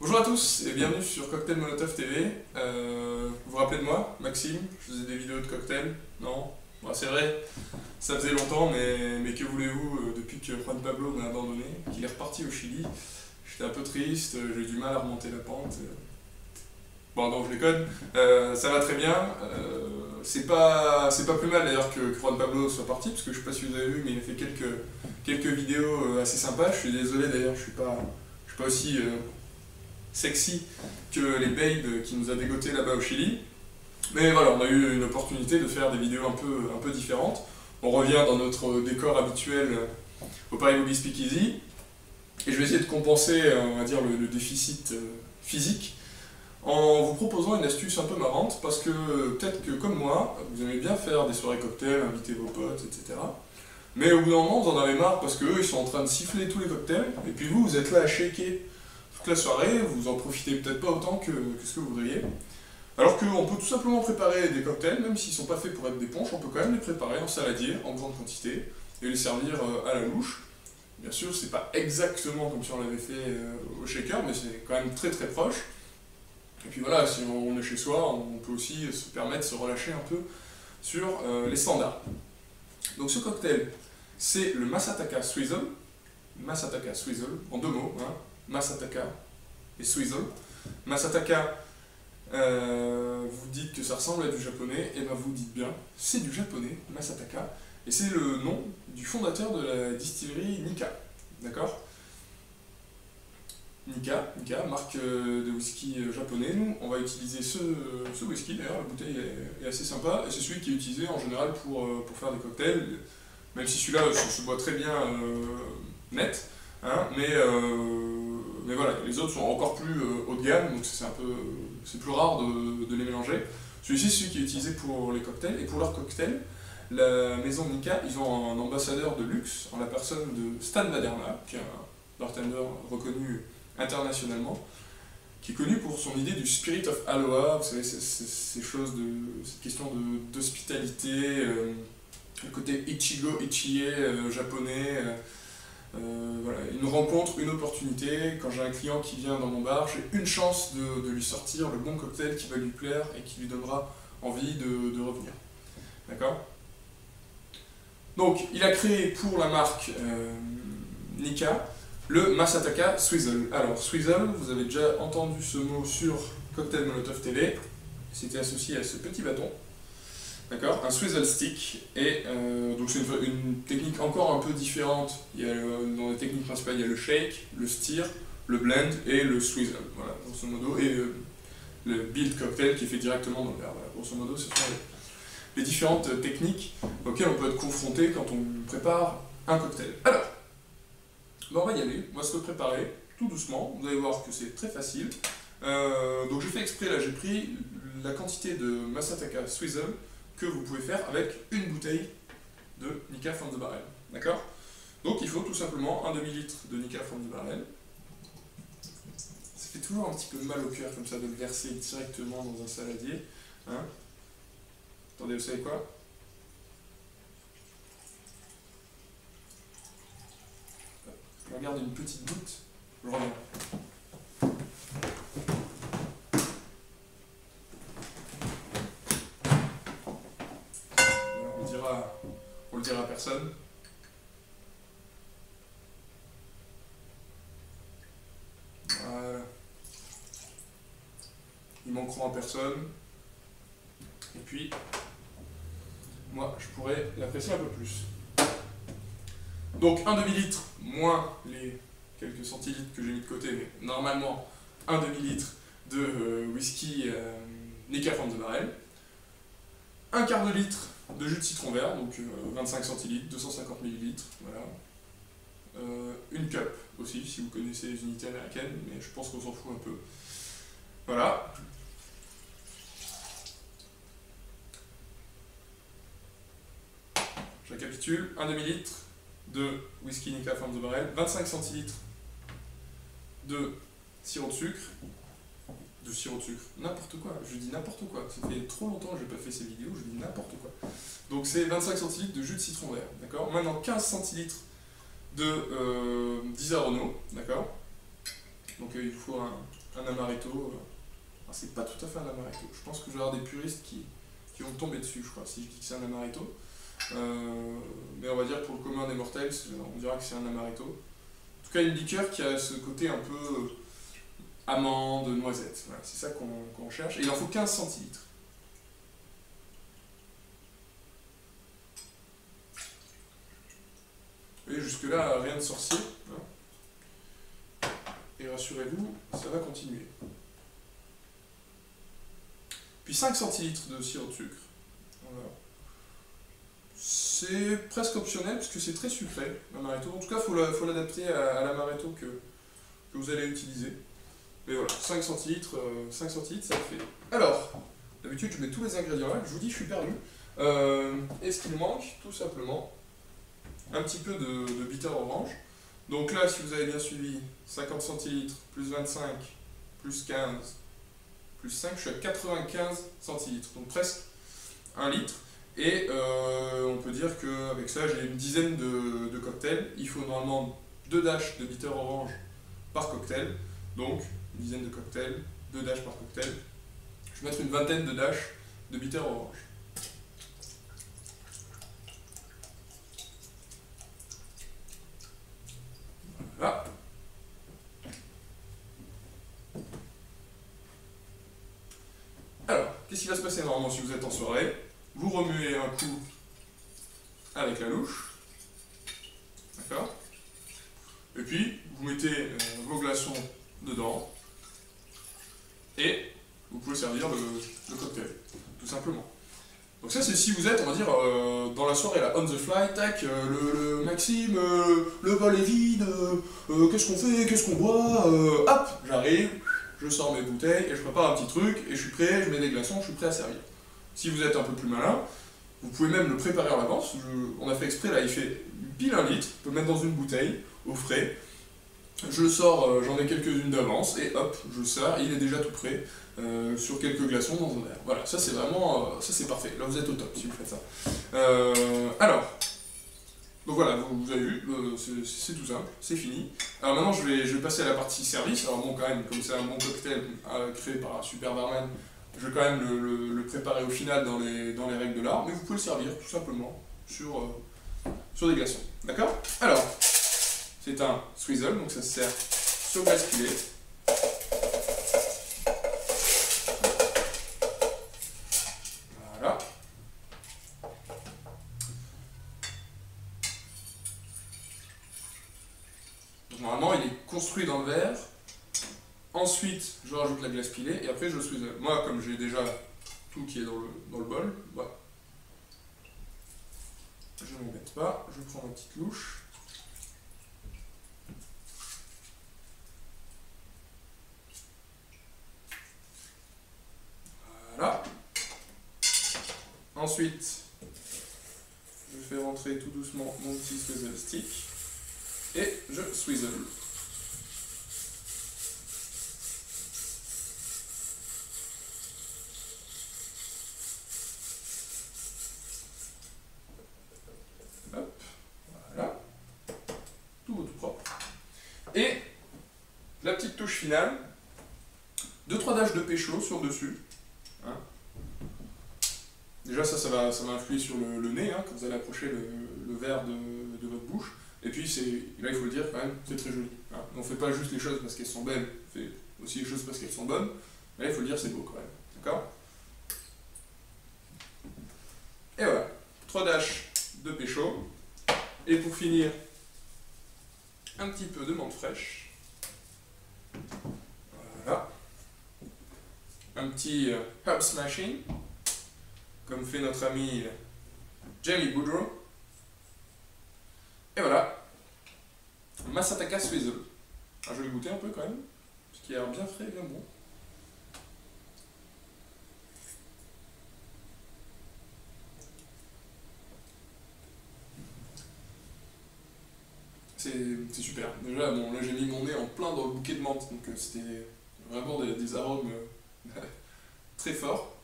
Bonjour à tous et bienvenue sur Cocktail Molotov TV. Vous vous rappelez de moi, Maxime? Je faisais des vidéos de cocktails, non? Bon, c'est vrai, ça faisait longtemps, mais que voulez-vous, depuis que Juan Pablo m'a abandonné, qu'il est reparti au Chili, j'étais un peu triste, j'ai eu du mal à remonter la pente. Bon, donc je déconne, ça va très bien. C'est pas plus mal d'ailleurs que Juan Pablo soit parti, parce que je sais pas si vous avez vu, mais il a fait quelques vidéos assez sympas. Je suis désolé d'ailleurs, je suis pas aussi sexy que les babes qui nous a dégoté là-bas au Chili. Mais voilà, on a eu une opportunité de faire des vidéos un peu différentes. On revient dans notre décor habituel au Paris Boogie Speakeasy. Et je vais essayer de compenser, on va dire, le déficit physique en vous proposant une astuce un peu marrante, parce que peut-être que comme moi, vous aimez bien faire des soirées cocktails, inviter vos potes, etc. Mais au bout d'un moment, vous en avez marre parce qu'eux, ils sont en train de siffler tous les cocktails, et puis vous êtes là à shaker toute la soirée, vous en profitez peut-être pas autant que ce que vous voudriez. Alors qu'on peut tout simplement préparer des cocktails, même s'ils sont pas faits pour être des punchs, on peut quand même les préparer en saladier, en grande quantité, et les servir à la louche. Bien sûr, c'est pas exactement comme si on l'avait fait au shaker, mais c'est quand même très très proche. Et puis voilà, si on est chez soi, on peut aussi se permettre de se relâcher un peu sur les standards. Donc ce cocktail, c'est le Masataka Swizzle. Masataka Swizzle, en deux mots, hein. Masataka et Swizzle. Masataka, vous dites que ça ressemble à du japonais, et bien vous dites bien, c'est du japonais, Masataka, et c'est le nom du fondateur de la distillerie Nikka. D'accord ? Nikka, marque de whisky japonais. Nous, on va utiliser ce whisky, d'ailleurs, la bouteille est assez sympa, et c'est celui qui est utilisé en général pour faire des cocktails, même si celui-là se boit très bien net, hein, mais voilà, les autres sont encore plus haut de gamme, donc c'est plus rare de les mélanger. Celui-ci, c'est celui qui est utilisé pour les cocktails, et pour leurs cocktails, la maison Nikka, ils ont un ambassadeur de luxe, en la personne de Stan Maderna, qui est un bartender reconnu internationalement, qui est connu pour son idée du spirit of aloha, vous savez, ces choses cette question d'hospitalité, le côté ichigo, ichie japonais, voilà, une rencontre, une opportunité. Quand j'ai un client qui vient dans mon bar, j'ai une chance de lui sortir le bon cocktail qui va lui plaire et qui lui donnera envie de revenir. D'accord ? Donc, il a créé pour la marque Nikka le Masataka Swizzle. Alors, Swizzle, vous avez déjà entendu ce mot sur Cocktail Molotov TV. C'était associé à ce petit bâton. D'accord ? Un Swizzle stick. Et donc, c'est une technique encore un peu différente. Dans les techniques principales, il y a le shake, le stir, le blend et le Swizzle. Voilà, grosso modo. Et le build cocktail qui est fait directement dans le verre. Voilà, grosso modo, ce sont les différentes techniques auxquelles on peut être confronté quand on prépare un cocktail. Alors, on va y aller, on va se le préparer tout doucement, vous allez voir que c'est très facile. Donc j'ai fait exprès, là j'ai pris la quantité de Masataka Swizzle que vous pouvez faire avec une bouteille de Nikka from the Barrel. D'accord ? Donc il faut tout simplement un demi-litre de Nikka from the Barrel. Ça fait toujours un petit peu mal au cœur comme ça de le verser directement dans un saladier. Hein ? Attendez, vous savez quoi ? Je regarde une petite goutte, je reviens. On le dira à personne. Voilà. Ils manqueront à personne. Et puis, moi, je pourrais l'apprécier un peu plus. Donc, un demi-litre moins les quelques centilitres que j'ai mis de côté, mais normalement, un demi-litre de whisky Nikka from the Barrel. Un quart de litre de jus de citron vert, donc 25 centilitres, 250 millilitres, voilà. Une cup aussi, si vous connaissez les unités américaines, mais je pense qu'on s'en fout un peu. Voilà. Je récapitule, un demi-litre de whisky Nikka from the Barrel, 25 centilitres de sirop de sucre, n'importe quoi, je dis n'importe quoi, ça fait trop longtemps que je n'ai pas fait ces vidéos, je dis n'importe quoi. Donc c'est 25 centilitres de jus de citron vert, d'accord ? Maintenant 15 centilitres de d'Isarono, d'accord ? Donc il faut un amaretto. C'est pas tout à fait un amaretto. Je pense que je vais avoir des puristes qui vont tomber dessus, je crois, si je dis que c'est un amaretto. Mais on va dire pour le commun des mortels, on dira que c'est un amaretto. En tout cas, une liqueur qui a ce côté un peu amande, noisette. Voilà, c'est ça qu'on cherche. Et il en faut 15 centilitres. Vous voyez, jusque-là, rien de sorcier. Hein. Et rassurez-vous, ça va continuer. Puis 5 centilitres de sirop de sucre. Voilà. C'est presque optionnel parce que c'est très sucré, l'amaretto. En tout cas, il faut l'adapter à l'amaretto que vous allez utiliser. Mais voilà, 5 centilitres, ça fait. Alors, d'habitude, je mets tous les ingrédients là. Je vous dis, je suis perdu. Est-ce qu'il manque? Tout simplement un petit peu de bitter orange. Donc là, si vous avez bien suivi, 50 centilitres, plus 25, plus 15, plus 5, je suis à 95 centilitres, donc presque 1 litre. Et on peut dire qu'avec ça, j'ai une dizaine de cocktails. Il faut normalement 2 dashs de bitter orange par cocktail. Donc, une dizaine de cocktails, 2 dashs par cocktail. Je vais mettre une vingtaine de dashs de bitter orange. Voilà. Alors, qu'est-ce qui va se passer normalement si vous êtes en soirée? Vous remuez un coup avec la louche. D'accord? Et puis, vous mettez vos glaçons dedans. Et vous pouvez servir le cocktail, tout simplement. Donc ça, c'est si vous êtes, on va dire, dans la soirée, là, on the fly, tac, le Maxime, le bol est vide, qu'est-ce qu'on fait, qu'est-ce qu'on boit, hop, j'arrive, je sors mes bouteilles, et je prépare un petit truc, et je suis prêt, je mets des glaçons, je suis prêt à servir. Si vous êtes un peu plus malin, vous pouvez même le préparer en avance. On a fait exprès, là, il fait pile 1 litre, on peut le mettre dans une bouteille, au frais. Je le sors, j'en ai quelques-unes d'avance, et hop, je sers, il est déjà tout prêt, sur quelques glaçons dans un verre. Voilà, ça c'est vraiment, ça c'est parfait, là vous êtes au top si vous faites ça. Alors, donc voilà, vous avez vu, c'est tout simple, c'est fini. Alors maintenant je vais passer à la partie service. Alors bon, quand même, comme c'est un bon cocktail créé par un super barman, je vais quand même le préparer au final dans les règles de l'art, mais vous pouvez le servir tout simplement sur des glaçons. D'accord? Alors, c'est un swizzle, donc ça se sert sur glace pilée. Voilà. Donc normalement, il est construit dans le verre. Ensuite, je rajoute la glace pilée et après je le swizzle. Moi, comme j'ai déjà tout qui est dans le bol, voilà. Je ne m'embête pas, je prends ma petite louche. Voilà. Ensuite, je fais rentrer tout doucement mon petit swizzle stick et je swizzle. Hop, voilà. Tout propre. Et la petite touche finale, 2-3 dashes de pécho sur le dessus. Hein. Déjà ça va influer sur le nez, hein, quand vous allez approcher le verre de votre bouche. Et puis là il faut le dire quand même, c'est très joli. Hein. On ne fait pas juste les choses parce qu'elles sont belles, on fait aussi les choses parce qu'elles sont bonnes. Mais là il faut le dire, c'est beau quand même. D'accord? Et voilà, 3 dashes de pécho. Et pour finir, un petit peu de menthe fraîche. Voilà. Un petit herb smashing, comme fait notre ami Jamie Boudreau. Et voilà, Masataka Swizzle. Alors je vais le goûter un peu quand même, parce qu'il a l'air bien frais et bien bon. C'est super. Déjà, bon, là j'ai mis mon nez en plein dans le bouquet de menthe, donc c'était vraiment des arômes très forts.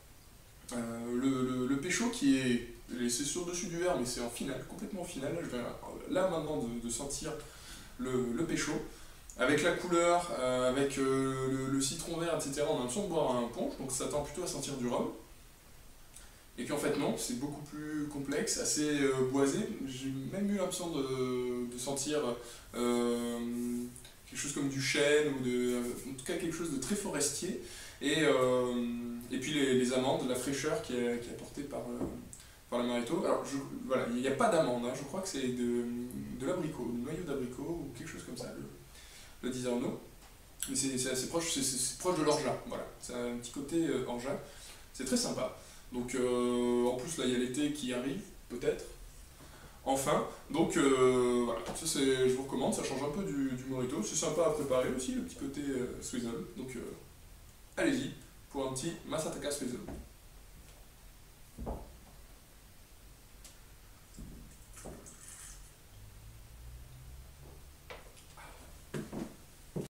Le pécho qui est laissé sur le dessus du verre, mais c'est en finale, complètement en finale. Je vais là maintenant de sentir le pécho. Avec la couleur, avec le citron vert, etc., on a l'impression de boire un punch, donc ça tend plutôt à sentir du rhum. Et puis en fait non, c'est beaucoup plus complexe, assez boisé. J'ai même eu l'impression de sentir quelque chose comme du chêne, en tout cas quelque chose de très forestier. Et puis les amandes, la fraîcheur qui est apportée par l'amaretto. Alors voilà, il n'y a pas d'amande, hein, je crois que c'est de l'abricot, du noyau d'abricot ou quelque chose comme ça, le Disarno. Mais c'est assez proche, c'est proche de l'orgeat, voilà. C'est un petit côté orgeat, c'est très sympa. Donc en plus là il y a l'été qui arrive, peut-être, enfin. Donc voilà, ça je vous recommande, ça change un peu du mojito, c'est sympa à préparer aussi, le petit côté swizzle. Donc allez-y pour un petit Masataka swizzle.